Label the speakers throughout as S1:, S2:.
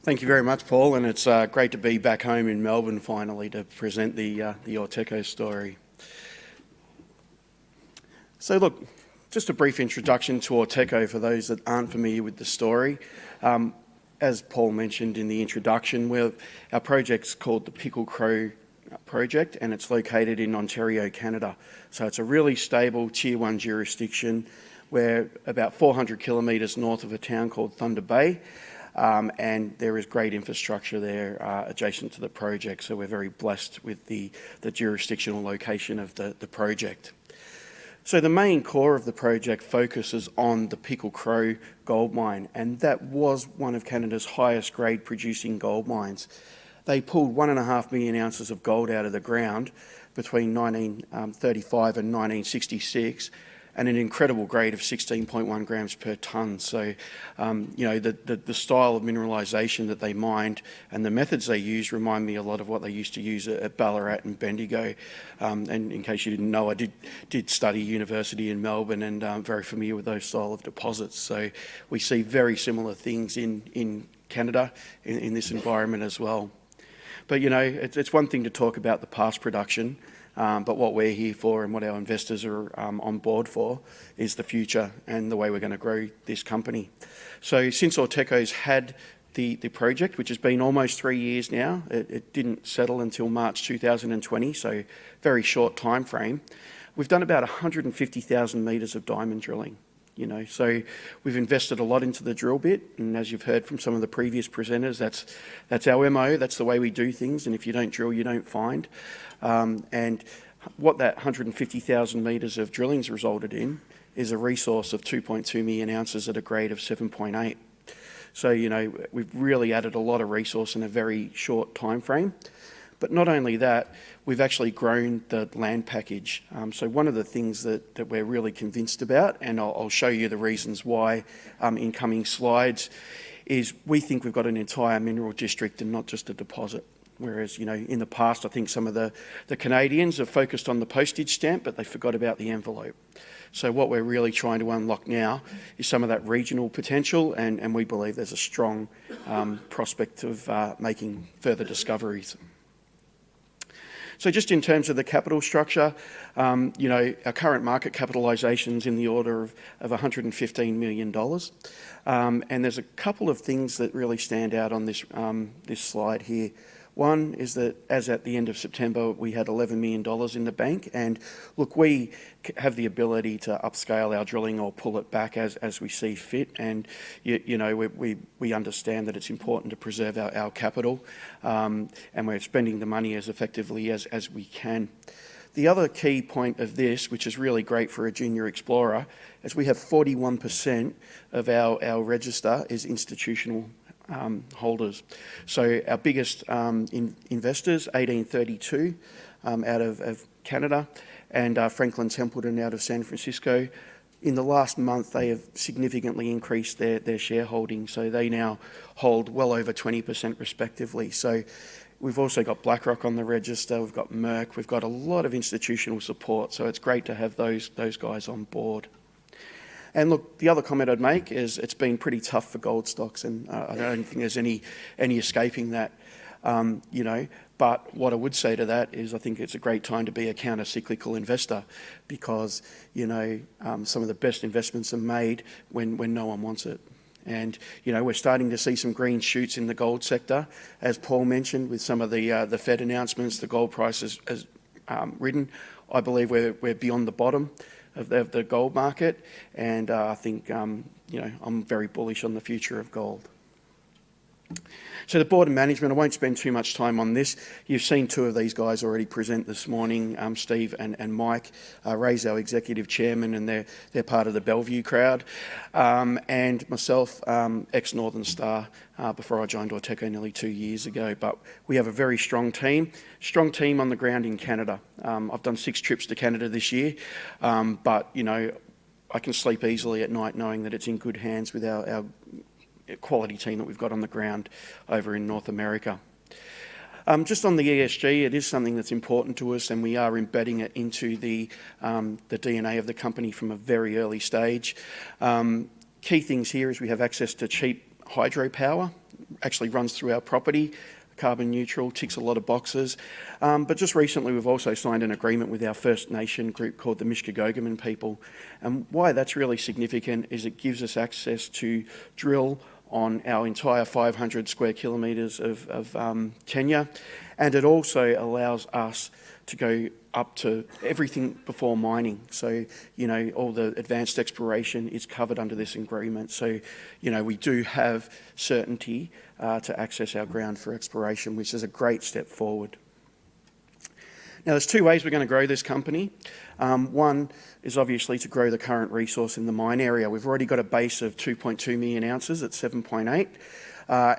S1: Thank you very much, Paul, and it's great to be back home in Melbourne finally to present the AuTECO story. So look, just a brief introduction to AuTECO for those that aren't familiar with the story. As Paul mentioned in the introduction, our project's called the Pickle Crow project, and it's located in Ontario, Canada. So it's a really stable Tier 1 jurisdiction. We're about 400 kilometres north of a town called Thunder Bay. And there is great infrastructure there adjacent to the project, so we're very blessed with the jurisdictional location of the project. So the main core of the project focuses on the Pickle Crow gold mine, and that was one of Canada's highest grade producing gold mines. They pulled 1.5 million ounces of gold out of the ground between 1935 and 1966, and an incredible grade of 16.1 grams per tonne. So, the style of mineralisation that they mined and the methods they used remind me a lot of what they used to use at Ballarat and Bendigo. And in case you didn't know, I did study university in Melbourne, and I'm very familiar with those style of deposits. So we see very similar things in Canada in this environment as well. But, it's one thing to talk about the past production, but what we're here for and what our investors are on board for is the future and the way we're going to grow this company. So since AuTECO's had the project, which has been almost 3 years now, it didn't settle until March 2020, so very short time frame, we've done about 150,000 metres of diamond drilling. So we've invested a lot into the drill bit, and as you've heard from some of the previous presenters, that's our MO, that's the way we do things, and if you don't drill, you don't find. And what that 150,000 metres of drilling's resulted in is a resource of 2.2 million ounces at a grade of 7.8. So, we've really added a lot of resource in a very short time frame. But not only that, we've actually grown the land package. So one of the things that we're really convinced about, and I'll show you the reasons why in coming slides, is we think we've got an entire mineral district and not just a deposit. Whereas, in the past, I think some of the Canadians have focused on the postage stamp, but they forgot about the envelope. So what we're really trying to unlock now is some of that regional potential, and we believe there's a strong prospect of making further discoveries. So just in terms of the capital structure, our current market capitalisation is in the order of $115 million. And there's a couple of things that really stand out on this slide here. One is that as at the end of September, we had $11 million in the bank. And look, we have the ability to upscale our drilling or pull it back as we see fit. And, we understand that it's important to preserve our capital, and we're spending the money as effectively as we can. The other key point of this, which is really great for a junior explorer, is we have 41% of our register is institutional holders. So our biggest investors, 1832 out of Canada, and Franklin Templeton out of San Francisco. In the last month, they have significantly increased their shareholding, so they now hold well over 20% respectively. So we've also got BlackRock on the register, we've got Merck, we've got a lot of institutional support, so it's great to have those guys on board. And look, the other comment I'd make is it's been pretty tough for gold stocks, and I don't think there's any escaping that, But what I would say to that is I think it's a great time to be a counter-cyclical investor because, some of the best investments are made when no one wants it. And, we're starting to see some green shoots in the gold sector. As Paul mentioned, with some of the Fed announcements, the gold price has ridden. I believe we're beyond the bottom of the gold market, and I think, I'm very bullish on the future of gold. So the board and management, I won't spend too much time on this. You've seen two of these guys already present this morning, Steve and Mike. Ray's our executive chairman, and they're part of the Bellevue crowd. And myself, ex-Northern Star, before I joined AuTECO nearly 2 years ago. But we have a very strong team on the ground in Canada. I've done 6 trips to Canada this year, but, I can sleep easily at night knowing that it's in good hands with our quality team that we've got on the ground over in North America. Just on the ESG, it is something that's important to us, and we are embedding it into the DNA of the company from a very early stage. Key things here is we have access to cheap hydropower, actually runs through our property, carbon neutral, ticks a lot of boxes. But just recently we've also signed an agreement with our First Nation group called the Mishkagogumon people. And why that's really significant is it gives us access to drill on our entire 500 square kilometres of tenure, and it also allows us to go up to everything before mining. So, you know, all the advanced exploration is covered under this agreement. So, you know, we do have certainty to access our ground for exploration, which is a great step forward. Now, there's two ways we're going to grow this company. One is obviously to grow the current resource in the mine area. We've already got a base of 2.2 million ounces at 7.8.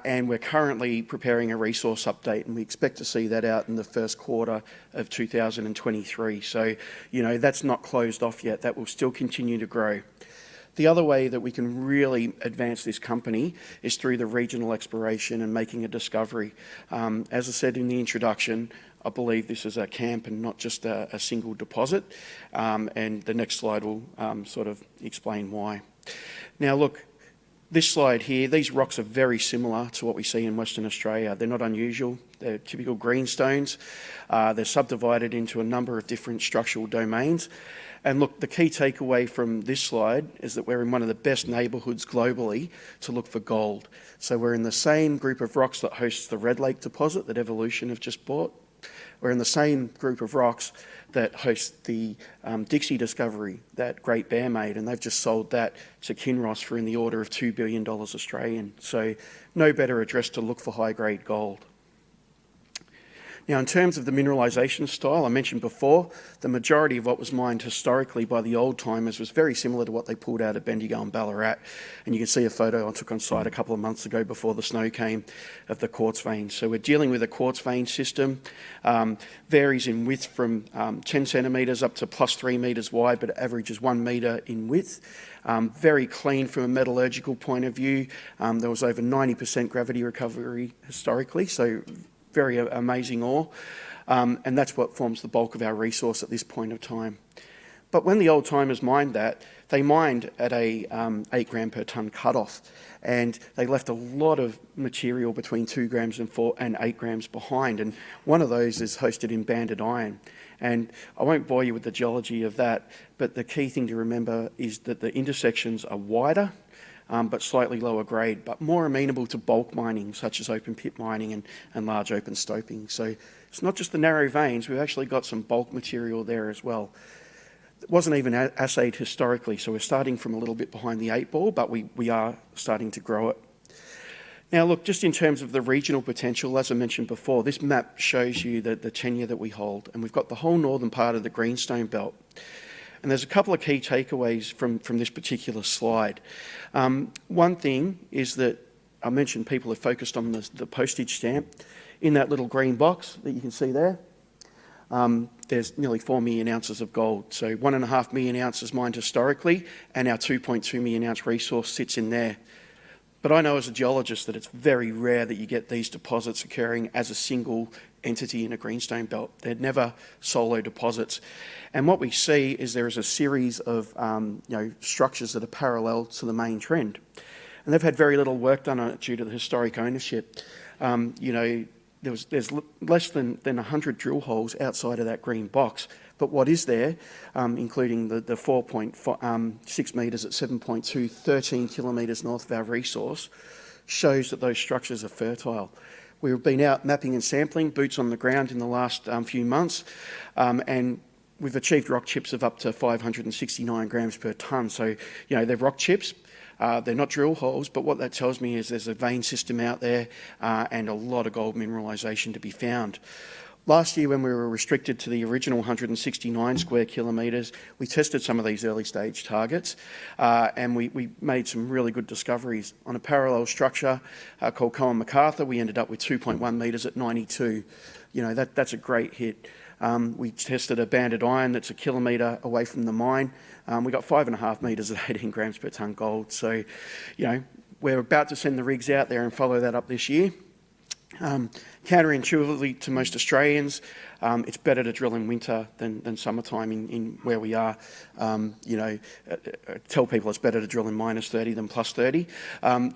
S1: And we're currently preparing a resource update, and we expect to see that out in the first quarter of 2023. So, you know, that's not closed off yet. That will still continue to grow. The other way that we can really advance this company is through the regional exploration and making a discovery. As I said in the introduction, I believe this is a camp and not just a single deposit. And the next slide will sort of explain why. Now, look, this slide here, these rocks are very similar to what we see in Western Australia. They're not unusual. They're typical greenstones. They're subdivided into a number of different structural domains. And look, the key takeaway from this slide is that we're in one of the best neighbourhoods globally to look for gold. So we're in the same group of rocks that hosts the Red Lake deposit that Evolution have just bought. We're in the same group of rocks that host the Dixie discovery that Great Bear made, and they've just sold that to Kinross for in the order of $2 billion Australian. So no better address to look for high-grade gold. Now, in terms of the mineralisation style, I mentioned before, the majority of what was mined historically by the old-timers was very similar to what they pulled out at Bendigo and Ballarat. And you can see a photo I took on site a couple of months ago before the snow came of the quartz veins. So we're dealing with a quartz vein system, varies in width from 10 centimetres up to plus 3 metres wide, but averages 1 metre in width. Very clean from a metallurgical point of view. There was over 90% gravity recovery historically, so very amazing ore, and that's what forms the bulk of our resource at this point of time. But when the old timers mined that, they mined at a 8 gram per tonne cutoff, and they left a lot of material between 2 grams and 8 grams behind, and one of those is hosted in banded iron. And I won't bore you with the geology of that, but the key thing to remember is that the intersections are wider, but slightly lower grade, but more amenable to bulk mining, such as open pit mining and large open stoping. So it's not just the narrow veins, we've actually got some bulk material there as well. It wasn't even assayed historically, so we're starting from a little bit behind the 8 ball, but we are starting to grow it. Now look, just in terms of the regional potential, as I mentioned before, this map shows you the tenure that we hold, and we've got the whole northern part of the greenstone belt. And there's a couple of key takeaways from this particular slide. One thing is that I mentioned people are focused on the postage stamp. In that little green box that you can see there, there's nearly 4 million ounces of gold. So 1.5 million ounces mined historically, and our 2.2 million ounce resource sits in there. But I know as a geologist that it's very rare that you get these deposits occurring as a single entity in a greenstone belt. They're never solo deposits. And what we see is there is a series of structures that are parallel to the main trend. And they've had very little work done on it due to the historic ownership. There's less than 100 drill holes outside of that green box. But what is there, including the 4.6 metres at 7.2, 13 kilometres north of our resource, shows that those structures are fertile. We've been out mapping and sampling, boots on the ground in the last few months, and we've achieved rock chips of up to 569 grams per tonne. So, they're rock chips. They're not drill holes, but what that tells me is there's a vein system out there and a lot of gold mineralisation to be found. Last year, when we were restricted to the original 169 square kilometres, we tested some of these early stage targets and we made some really good discoveries. On a parallel structure called Cohen MacArthur, we ended up with 2.1 metres at 92. That's a great hit. We tested a banded iron that's a kilometre away from the mine. We got 5.5 metres at 18 grams per tonne gold. So, we're about to send the rigs out there and follow that up this year. Counterintuitively to most Australians, it's better to drill in winter than summertime in where we are. Tell people it's better to drill in -30 than +30.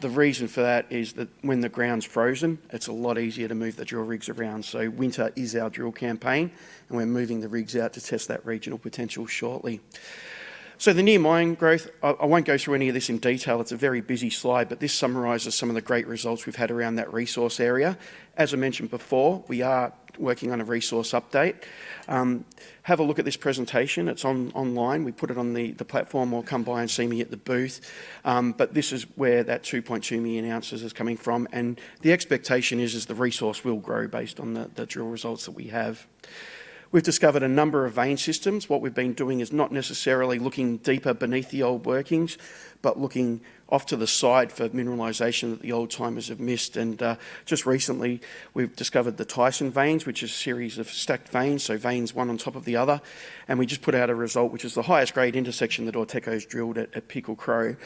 S1: The reason for that is that when the ground's frozen, it's a lot easier to move the drill rigs around. So winter is our drill campaign, and we're moving the rigs out to test that regional potential shortly. So the near mine growth, I won't go through any of this in detail. It's a very busy slide, but this summarises some of the great results we've had around that resource area. As I mentioned before, we are working on a resource update. Have a look at this presentation. It's online. We put it on the platform, or come by and see me at the booth. But this is where that 2.2 million ounces is coming from, and the expectation is the resource will grow based on the drill results that we have. We've discovered a number of vein systems. What we've been doing is not necessarily looking deeper beneath the old workings, but looking off to the side for mineralisation that the old timers have missed. And just recently, we've discovered the Tyson veins, which is a series of stacked veins, so veins one on top of the other. And we just put out a result, which is the highest grade intersection that AuTECO's drilled at Pickle Crow.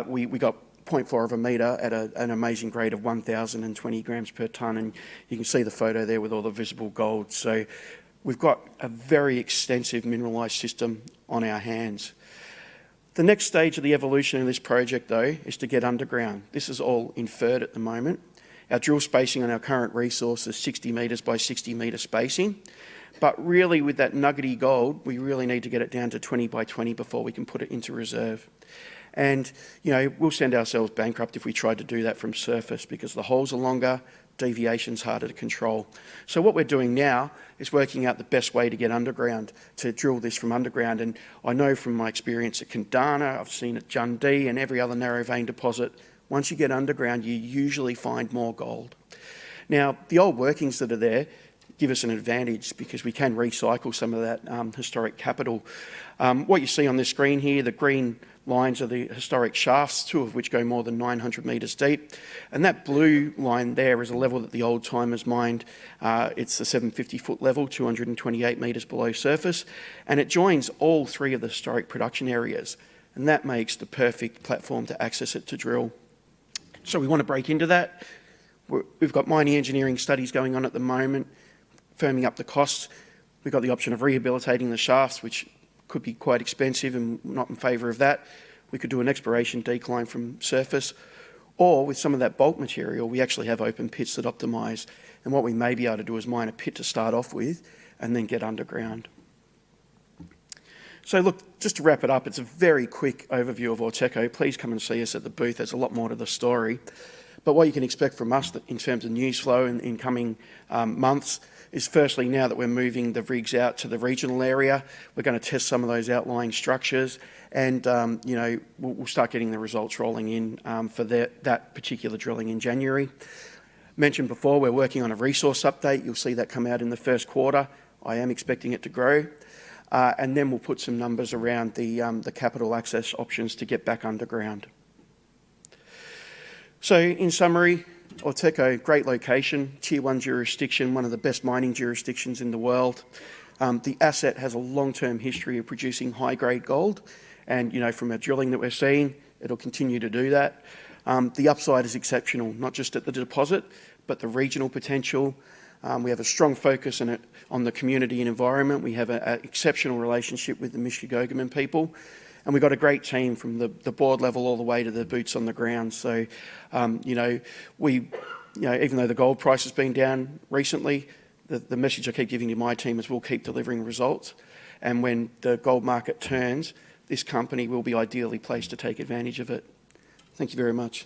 S1: We got 0.4 of a metre at an amazing grade of 1,020 grams per tonne, and you can see the photo there with all the visible gold. So we've got a very extensive mineralised system on our hands. The next stage of the evolution of this project, though, is to get underground. This is all inferred at the moment. Our drill spacing on our current resource is 60 metres by 60 metre spacing. But really, with that nuggety gold, we really need to get it down to 20 by 20 before we can put it into reserve. And, we'll send ourselves bankrupt if we tried to do that from surface, because the holes are longer, deviation's harder to control. So what we're doing now is working out the best way to get underground, to drill this from underground. And I know from my experience at Kundana, I've seen at Jundee and every other narrow vein deposit, once you get underground, you usually find more gold. Now, the old workings that are there give us an advantage because we can recycle some of that historic capital. What you see on the screen here, the green lines are the historic shafts, 2 of which go more than 900 metres deep. And that blue line there is a level that the old timers mined. It's the 750-foot level, 228 metres below surface, and it joins all 3 of the historic production areas. And that makes the perfect platform to access it to drill. So we want to break into that. We've got mining engineering studies going on at the moment, firming up the costs. We've got the option of rehabilitating the shafts, which could be quite expensive, and not in favour of that. We could do an exploration decline from surface, or with some of that bulk material, we actually have open pits that optimise. And what we may be able to do is mine a pit to start off with and then get underground. So look, just to wrap it up, it's a very quick overview of AuTECO. Please come and see us at the booth. There's a lot more to the story. But what you can expect from us in terms of news flow in coming months is, firstly, now that we're moving the rigs out to the regional area, we're going to test some of those outlying structures, and we'll start getting the results rolling in for that particular drilling in January. Mentioned before, we're working on a resource update. You'll see that come out in the first quarter. I am expecting it to grow. And then we'll put some numbers around the capital access options to get back underground. So in summary, AuTECO, great location, Tier 1 jurisdiction, one of the best mining jurisdictions in the world. The asset has a long-term history of producing high-grade gold, and from our drilling that we're seeing, it'll continue to do that. The upside is exceptional, not just at the deposit, but the regional potential. We have a strong focus on the community and environment. We have an exceptional relationship with the Mishigogaman people. And we've got a great team from the board level all the way to the boots on the ground. So, even though the gold price has been down recently, the message I keep giving to my team is we'll keep delivering results. And when the gold market turns, this company will be ideally placed to take advantage of it. Thank you very much.